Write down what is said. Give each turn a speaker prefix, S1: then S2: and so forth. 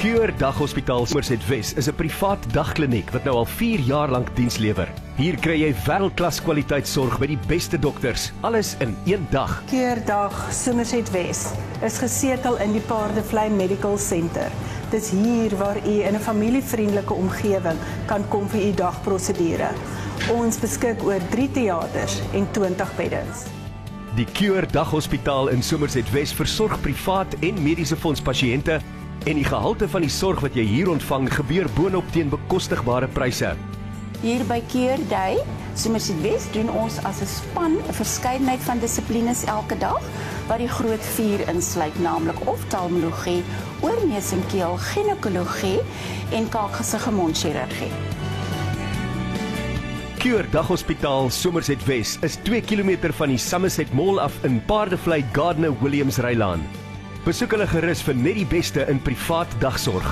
S1: Cure Daghospitaal Somerset Wes is 'n privaat dagkliniek wat nou al 4 jaar lank diens lewer. Hier kry jy wêreldklas kwaliteitsorg by die beste dokters, alles in een dag.
S2: Cure Dag Somerset Wes is gesetel in die Paardevlei Medical Center. Dis hier waar u in 'n familievriendelike omgewing kan kom vir u dagprosedure. Ons beskik oor 3 teaters en 20 beddens.
S1: Die Cure Daghospitaal in Somerset Wes versorg privaat en mediese fonds pasiënte en die gehalte van die sorg wat jy hier ontvang gebeur boonop teen bekostigbare pryse.
S3: Hier by Cure Day, Somerset Wes, doen ons as 'n span 'n verskeidenheid van dissiplines elke dag, wat die groot 4 insluit, naamlik oftalmologie, oor, neus en keel, ginekologie en kaakgesig en mondchirurgie.
S1: Cure Daghospitaal Somerset Wes is 2 km van die Somerset Mall af in Paardevlei Gardner Williams Rylaan. Besoek hulle gerus vir net die beste in privaat dagsorg.